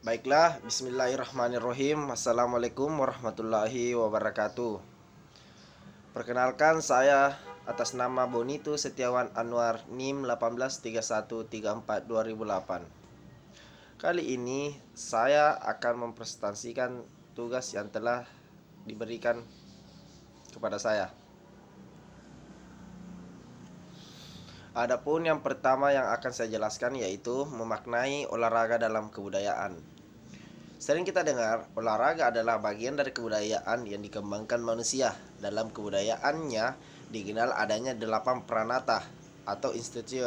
Baiklah, bismillahirrahmanirrahim. Assalamualaikum warahmatullahi wabarakatuh. Perkenalkan, saya atas nama Bonito Setiawan Anwar NIM 183134/2008. Kali ini saya akan mempresentasikan tugas yang telah diberikan kepada saya. Adapun yang pertama yang akan saya jelaskan yaitu memaknai olahraga dalam kebudayaan. Sering kita dengar, olahraga adalah bagian dari kebudayaan yang dikembangkan manusia. Dalam kebudayaannya dikenal adanya 8 pranata atau institusi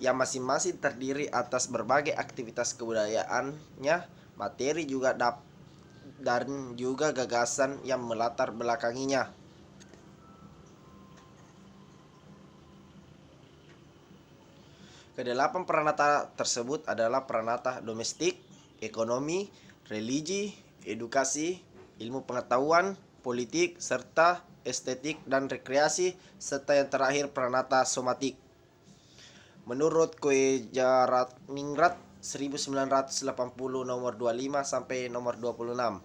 yang masing-masing terdiri atas berbagai aktivitas kebudayaannya, materi juga dan juga gagasan yang melatar belakanginya. Kedelapan pranata tersebut adalah pranata domestik, ekonomi, religi, edukasi, ilmu pengetahuan, politik, serta estetik dan rekreasi, serta yang terakhir pranata somatik. Menurut Kwejaratningrat 1980 nomor 25 sampai nomor 26,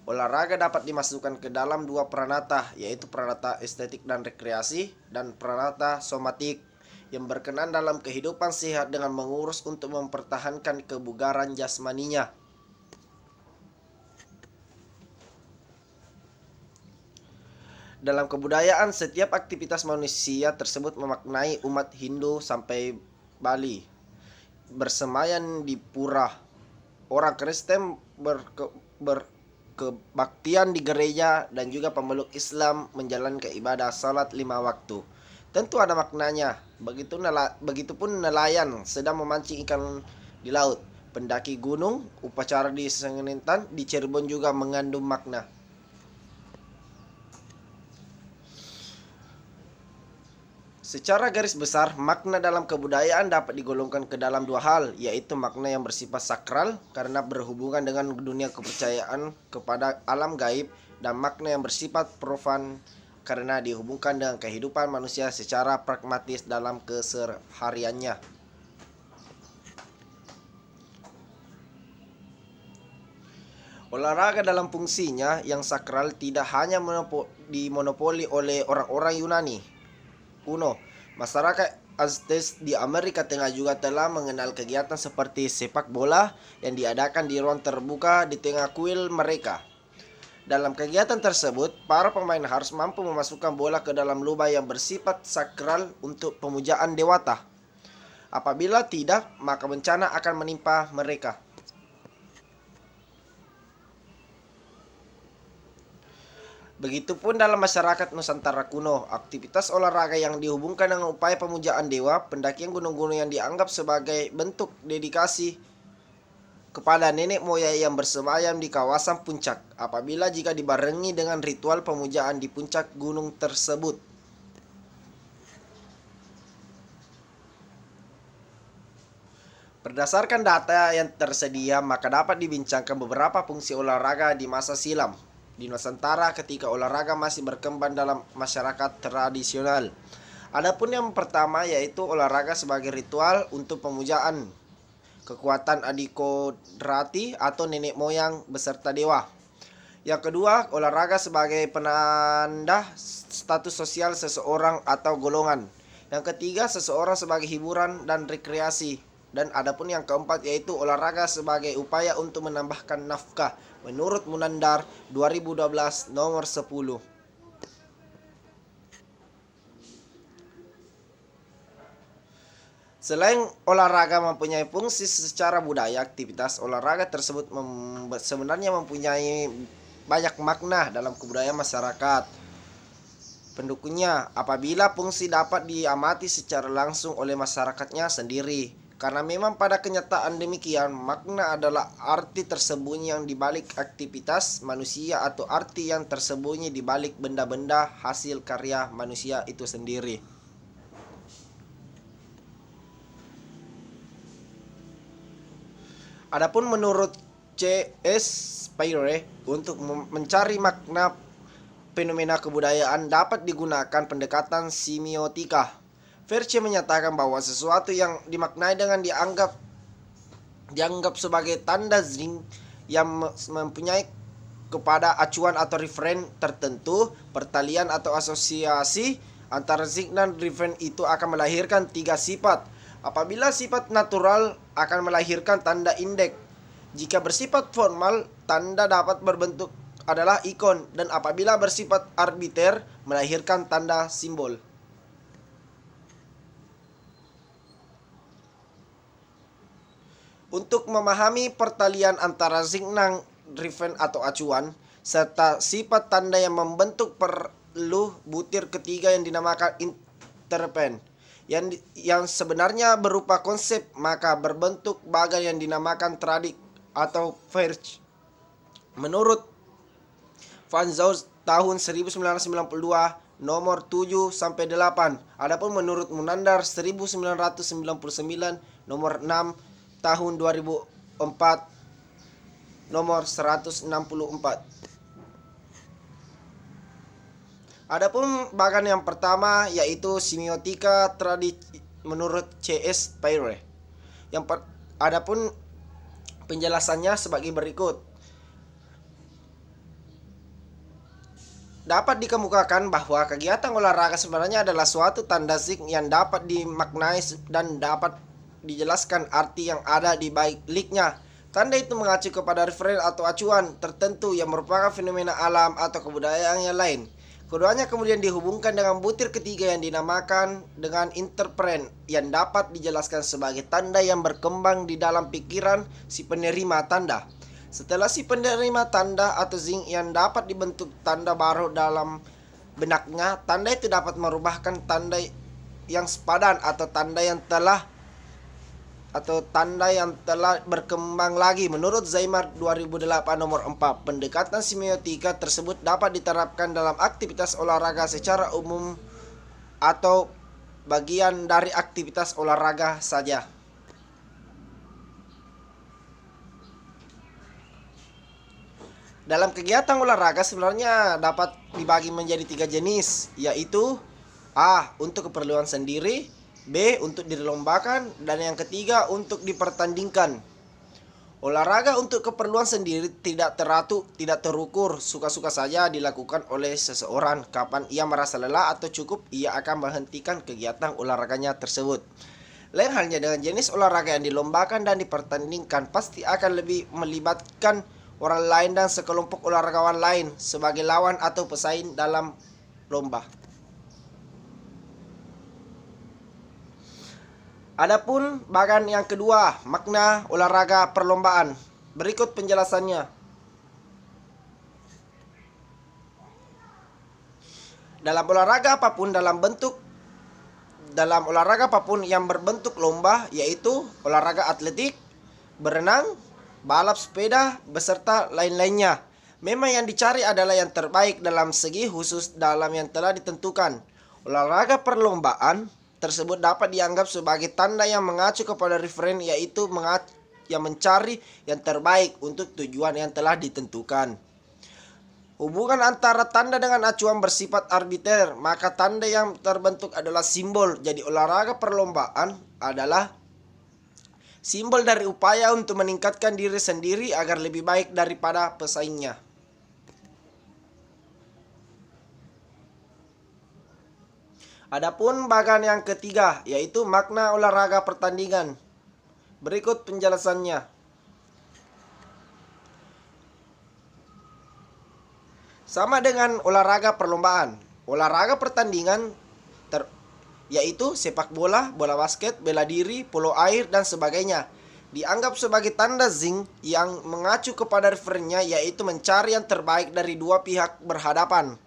olahraga dapat dimasukkan ke dalam dua pranata, yaitu pranata estetik dan rekreasi dan pranata somatik yang berkenan dalam kehidupan sehat dengan mengurus untuk mempertahankan kebugaran jasmaninya. Dalam kebudayaan, setiap aktivitas manusia tersebut memaknai umat Hindu sampai Bali bersemayam di pura. Orang Kristen berkebaktian di gereja dan juga pemeluk Islam menjalankan ibadah salat 5 waktu. Tentu ada maknanya. Begitupun nelayan sedang memancing ikan di laut. Pendaki gunung, upacara di Sengintan, di Cirebon juga mengandung makna. Secara garis besar, makna dalam kebudayaan dapat digolongkan ke dalam dua hal, yaitu makna yang bersifat sakral karena berhubungan dengan dunia kepercayaan kepada alam gaib, dan makna yang bersifat profan karena dihubungkan dengan kehidupan manusia secara pragmatis dalam kesehariannya. Olahraga dalam fungsinya yang sakral tidak hanya dimonopoli oleh orang-orang Yunani kuno. Masyarakat Aztec di Amerika Tengah juga telah mengenal kegiatan seperti sepak bola yang diadakan di ruang terbuka di tengah kuil mereka. Dalam kegiatan tersebut, para pemain harus mampu memasukkan bola ke dalam lubang yang bersifat sakral untuk pemujaan dewata. Apabila tidak, maka bencana akan menimpa mereka. Begitupun dalam masyarakat Nusantara kuno, aktivitas olahraga yang dihubungkan dengan upaya pemujaan dewa, pendakian gunung-gunung yang dianggap sebagai bentuk dedikasi kepada nenek moyang yang bersemayam di kawasan puncak, apabila jika dibarengi dengan ritual pemujaan di puncak gunung tersebut. Berdasarkan data yang tersedia, maka dapat dibincangkan beberapa fungsi olahraga di masa silam di Nusantara ketika olahraga masih berkembang dalam masyarakat tradisional. Adapun yang pertama yaitu olahraga sebagai ritual untuk pemujaan kekuatan adikodrati atau nenek moyang beserta dewa. Yang kedua, olahraga sebagai penanda status sosial seseorang atau golongan. Yang ketiga, seseorang sebagai hiburan dan rekreasi. Dan adapun yang keempat yaitu olahraga sebagai upaya untuk menambahkan nafkah menurut Munandar 2012 nomor 10. Selain olahraga mempunyai fungsi secara budaya, aktivitas olahraga tersebut sebenarnya mempunyai banyak makna dalam kebudayaan masyarakat pendukungnya apabila fungsi dapat diamati secara langsung oleh masyarakatnya sendiri. Karena memang pada kenyataan demikian, makna adalah arti tersembunyi yang dibalik aktivitas manusia atau arti yang tersembunyi dibalik benda-benda hasil karya manusia itu sendiri. Adapun menurut C.S. Spire, untuk mencari makna fenomena kebudayaan dapat digunakan pendekatan semiotika. Verce menyatakan bahwa sesuatu yang dimaknai dengan dianggap dianggap sebagai tanda zing yang mempunyai kepada acuan atau referen tertentu. Pertalian atau asosiasi antara zing dan referen itu akan melahirkan 3 sifat. Apabila sifat natural akan melahirkan tanda indeks. Jika bersifat formal, tanda dapat berbentuk adalah ikon, dan apabila bersifat arbiter melahirkan tanda simbol. Untuk memahami pertalian antara zigzag, referen atau acuan, serta sifat tanda yang membentuk, perlu butir ketiga yang dinamakan interpen, yang sebenarnya berupa konsep maka berbentuk bagan yang dinamakan tradik atau verge. Menurut Van Zoust tahun 1992 nomor 7-8. Adapun menurut Munandar 1999 nomor 6 tahun 2004 nomor 164. Adapun bagan yang pertama yaitu semiotika menurut C.S. Peirce. Adapun penjelasannya sebagai berikut. Dapat dikemukakan bahwa kegiatan olahraga sebenarnya adalah suatu tanda zig yang dapat dimaknai dan dapat dijelaskan arti yang ada di baliknya. Tanda itu mengacu kepada referen atau acuan tertentu yang merupakan fenomena alam atau kebudayaan yang lain. Keduanya kemudian dihubungkan dengan butir ketiga yang dinamakan dengan interpret, yang dapat dijelaskan sebagai tanda yang berkembang di dalam pikiran si penerima tanda. Setelah si penerima tanda atau zing yang dapat dibentuk tanda baru dalam benaknya, tanda itu dapat merubahkan tanda yang sepadan atau tanda yang telah berkembang lagi. Menurut Zaimar 2008 nomor 4, pendekatan semiotika tersebut dapat diterapkan dalam aktivitas olahraga secara umum atau bagian dari aktivitas olahraga saja. Dalam kegiatan olahraga sebenarnya dapat dibagi menjadi 3 jenis, yaitu A. Untuk keperluan sendiri, B. Untuk dilombakan, dan yang ketiga untuk dipertandingkan. Olahraga untuk keperluan sendiri tidak teratur, tidak terukur, suka-suka saja dilakukan oleh seseorang. Kapan ia merasa lelah atau cukup, ia akan menghentikan kegiatan olahraganya tersebut. Lain halnya dengan jenis olahraga yang dilombakan dan dipertandingkan, pasti akan lebih melibatkan orang lain dan sekelompok olahragawan lain sebagai lawan atau pesaing dalam lomba. Adapun bagan yang kedua, makna olahraga perlombaan. Berikut penjelasannya. Dalam olahraga apapun yang berbentuk lomba, yaitu olahraga atletik, berenang, balap sepeda, beserta lain-lainnya, memang yang dicari adalah yang terbaik dalam segi khusus dalam yang telah ditentukan. Olahraga perlombaan tersebut dapat dianggap sebagai tanda yang mengacu kepada referen, yaitu yang mencari yang terbaik untuk tujuan yang telah ditentukan. Hubungan antara tanda dengan acuan bersifat arbiter, maka tanda yang terbentuk adalah simbol. Jadi olahraga perlombaan adalah simbol dari upaya untuk meningkatkan diri sendiri agar lebih baik daripada pesaingnya. Adapun bagan yang ketiga, yaitu makna olahraga pertandingan. Berikut penjelasannya. Sama dengan olahraga perlombaan, olahraga pertandingan yaitu sepak bola, bola basket, bela diri, polo air, dan sebagainya, dianggap sebagai tanda zing yang mengacu kepada referennya, yaitu mencari yang terbaik dari dua pihak berhadapan.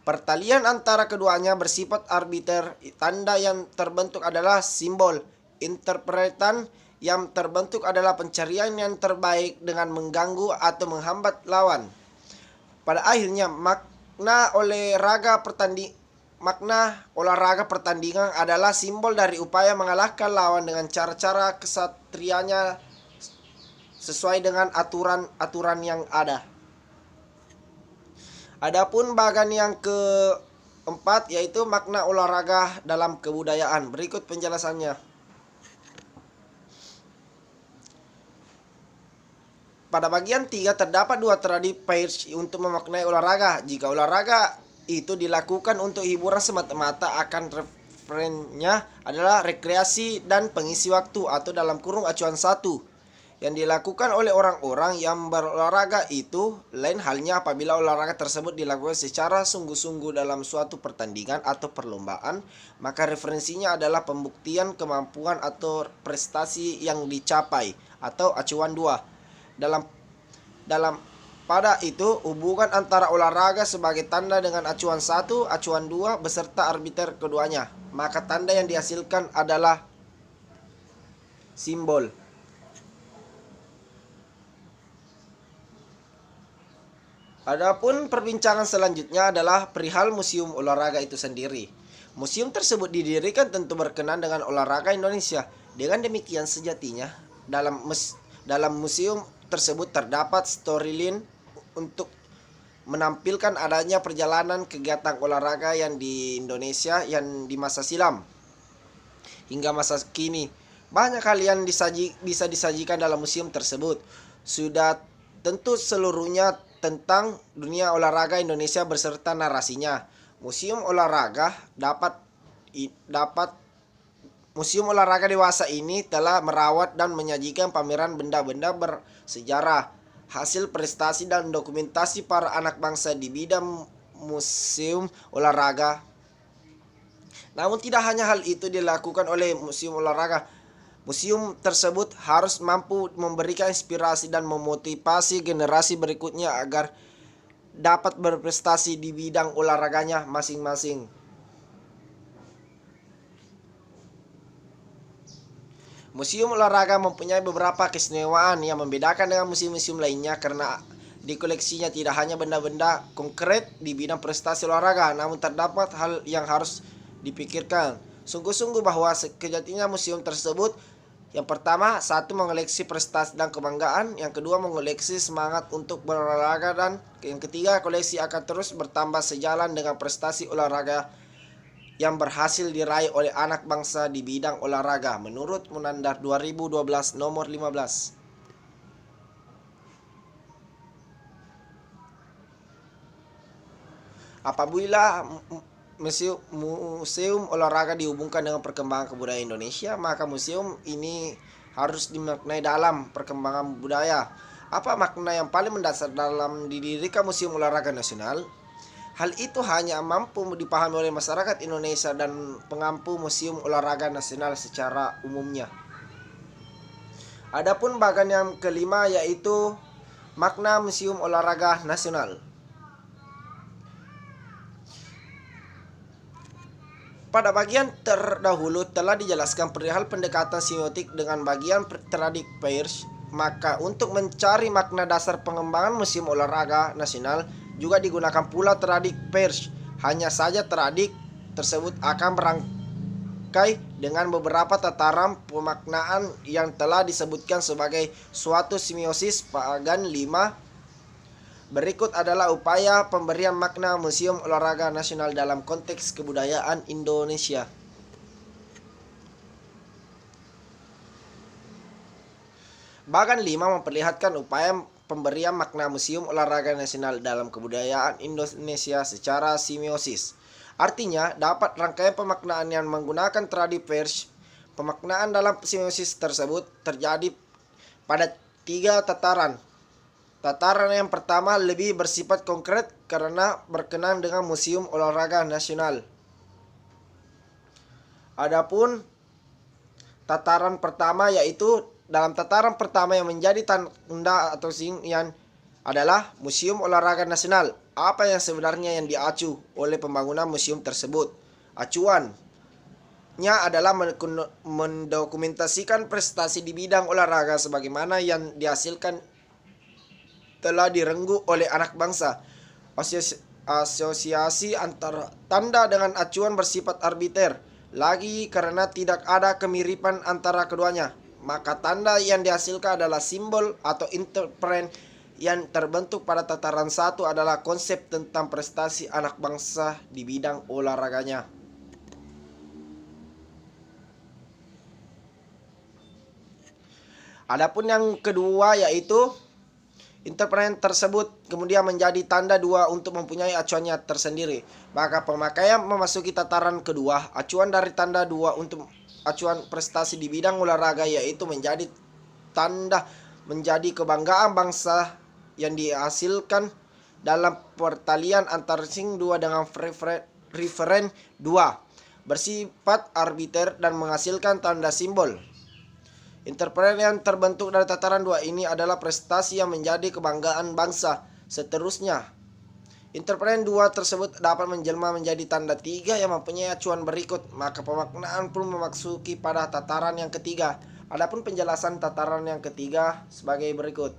Pertalian antara keduanya bersifat arbiter. Tanda yang terbentuk adalah simbol. Interpretan yang terbentuk adalah pencarian yang terbaik dengan mengganggu atau menghambat lawan. Pada akhirnya, makna olahraga pertandingan adalah simbol dari upaya mengalahkan lawan dengan cara-cara kesatrianya sesuai dengan aturan yang ada. Adapun bagan yang keempat, yaitu makna olahraga dalam kebudayaan. Berikut penjelasannya. Pada bagian 3 terdapat dua tradisi pairs untuk memaknai olahraga. Jika olahraga itu dilakukan untuk hiburan semata-mata, akan referensinya adalah rekreasi dan pengisi waktu atau dalam kurung acuan 1 yang dilakukan oleh orang-orang yang berolahraga. Itu lain halnya apabila olahraga tersebut dilakukan secara sungguh-sungguh dalam suatu pertandingan atau perlombaan, maka referensinya adalah pembuktian kemampuan atau prestasi yang dicapai atau acuan 2. Dalam dalam pada itu, hubungan antara olahraga sebagai tanda dengan acuan 1, acuan 2 beserta arbiter keduanya, maka tanda yang dihasilkan adalah simbol. Adapun perbincangan selanjutnya adalah perihal museum olahraga itu sendiri. Museum tersebut didirikan tentu berkenan dengan olahraga Indonesia. Dengan demikian sejatinya dalam museum tersebut terdapat storyline untuk menampilkan adanya perjalanan kegiatan olahraga yang di Indonesia yang di masa silam hingga masa kini. Banyak hal yang bisa disajikan dalam museum tersebut. Sudah tentu seluruhnya tentang dunia olahraga Indonesia beserta narasinya. Museum olahraga Museum olahraga dewasa ini telah merawat dan menyajikan pameran benda-benda bersejarah, hasil prestasi dan dokumentasi para anak bangsa di bidang museum olahraga. Namun tidak hanya hal itu dilakukan oleh museum olahraga. Museum tersebut harus mampu memberikan inspirasi dan memotivasi generasi berikutnya agar dapat berprestasi di bidang olahraganya masing-masing. Museum olahraga mempunyai beberapa keistimewaan yang membedakan dengan museum-museum lainnya karena di koleksinya tidak hanya benda-benda konkret di bidang prestasi olahraga, namun terdapat hal yang harus dipikirkan sungguh-sungguh bahwa sejatinya museum tersebut, yang pertama, satu, mengoleksi prestasi dan kebanggaan, yang kedua, mengoleksi semangat untuk berolahraga, dan yang ketiga, koleksi akan terus bertambah sejalan dengan prestasi olahraga yang berhasil diraih oleh anak bangsa di bidang olahraga menurut Munandar 2012 nomor 15. Apabila museum olahraga dihubungkan dengan perkembangan kebudayaan Indonesia, maka museum ini harus dimaknai dalam perkembangan budaya. Apa makna yang paling mendasar dalam didirikan Museum Olahraga Nasional? Hal itu hanya mampu dipahami oleh masyarakat Indonesia dan pengampu Museum Olahraga Nasional secara umumnya. Adapun bagian yang kelima yaitu makna Museum Olahraga Nasional. Pada bagian terdahulu telah dijelaskan perihal pendekatan semiotik dengan bagian tradik pairs, maka untuk mencari makna dasar pengembangan Museum Olahraga Nasional juga digunakan pula tradik pairs. Hanya saja tradik tersebut akan berangkai dengan beberapa tataran pemaknaan yang telah disebutkan sebagai suatu semiosis bagian 5. Berikut adalah upaya pemberian makna Museum Olahraga Nasional dalam konteks kebudayaan Indonesia. Bagian 5 memperlihatkan upaya pemberian makna Museum Olahraga Nasional dalam kebudayaan Indonesia secara semiosis. Artinya, dapat rangkaian pemaknaan yang menggunakan tradisi pairs. Pemaknaan dalam semiosis tersebut terjadi pada 3 tataran. Tataran yang pertama lebih bersifat konkret karena berkenaan dengan Museum Olahraga Nasional. Adapun tataran pertama yaitu dalam tataran pertama yang menjadi tanda atau yang adalah Museum Olahraga Nasional. Apa yang sebenarnya yang diacu oleh pembangunan museum tersebut? Acuannya adalah mendokumentasikan prestasi di bidang olahraga sebagaimana yang dihasilkan telah direnggut oleh anak bangsa. Asosiasi antara tanda dengan acuan bersifat arbiter lagi karena tidak ada kemiripan antara keduanya, maka tanda yang dihasilkan adalah simbol atau interpret yang terbentuk pada tataran 1 adalah konsep tentang prestasi anak bangsa di bidang olahraganya. Adapun yang kedua yaitu Interpret tersebut kemudian menjadi tanda 2 untuk mempunyai acuannya tersendiri. Maka pemakaian memasuki tataran kedua, acuan dari tanda 2 untuk acuan prestasi di bidang olahraga yaitu menjadi tanda menjadi kebanggaan bangsa yang dihasilkan dalam pertalian antar sing 2 dengan referen 2 bersifat arbiter dan menghasilkan tanda simbol. Interpret yang terbentuk dari tataran 2 ini adalah prestasi yang menjadi kebanggaan bangsa. Seterusnya, interpret 2 tersebut dapat menjelma menjadi tanda 3 yang mempunyai acuan berikut, maka pemaknaan pun memasuki pada tataran yang ketiga. Adapun penjelasan tataran yang ketiga sebagai berikut.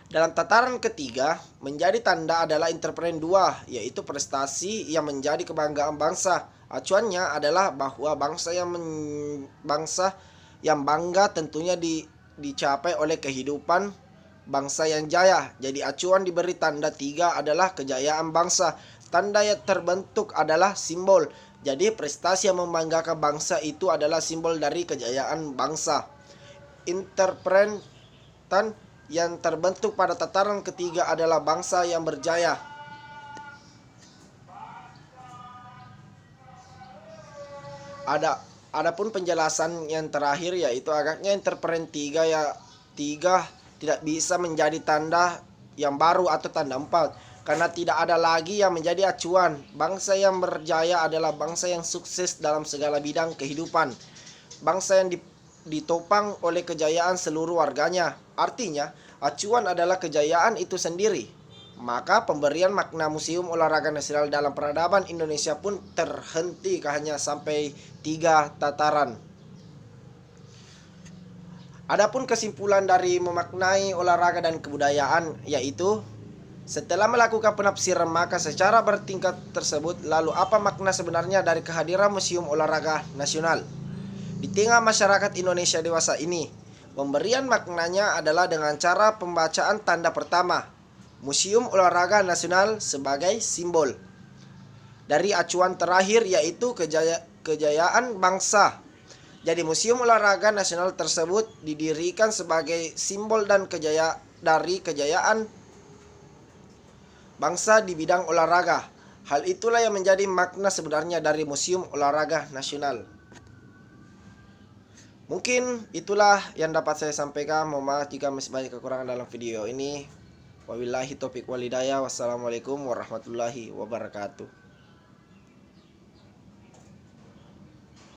Dalam tataran ketiga, menjadi tanda adalah interpret 2, yaitu prestasi yang menjadi kebanggaan bangsa. Acuannya adalah bahwa bangsa yang bangga tentunya dicapai oleh kehidupan bangsa yang jaya. Jadi acuan diberi tanda 3 adalah kejayaan bangsa. Tanda yang terbentuk adalah simbol. Jadi prestasi yang membanggakan bangsa itu adalah simbol dari kejayaan bangsa. Interpretan yang terbentuk pada tataran ketiga adalah bangsa yang berjaya. Adapun penjelasan yang terakhir yaitu agaknya interpret 3 tidak bisa menjadi tanda yang baru atau tanda 4 karena tidak ada lagi yang menjadi acuan. Bangsa yang berjaya adalah bangsa yang sukses dalam segala bidang kehidupan. Bangsa yang ditopang oleh kejayaan seluruh warganya. Artinya, acuan adalah kejayaan itu sendiri. Maka pemberian makna Museum Olahraga Nasional dalam peradaban Indonesia pun terhenti hanya sampai 3 tataran. Adapun kesimpulan dari memaknai olahraga dan kebudayaan yaitu setelah melakukan penafsiran maka secara bertingkat tersebut lalu apa makna sebenarnya dari kehadiran Museum Olahraga Nasional di tengah masyarakat Indonesia dewasa ini? Pemberian maknanya adalah dengan cara pembacaan tanda pertama, Museum Olahraga Nasional sebagai simbol dari acuan terakhir yaitu kejayaan bangsa. Jadi Museum Olahraga Nasional tersebut didirikan sebagai simbol dan kejayaan bangsa di bidang olahraga. Hal itulah yang menjadi makna sebenarnya dari Museum Olahraga Nasional. Mungkin itulah yang dapat saya sampaikan. Mohon maaf jika masih banyak kekurangan dalam video ini. Wabillahi taufiq wal hidayah. Wassalamualaikum warahmatullahi wabarakatuh.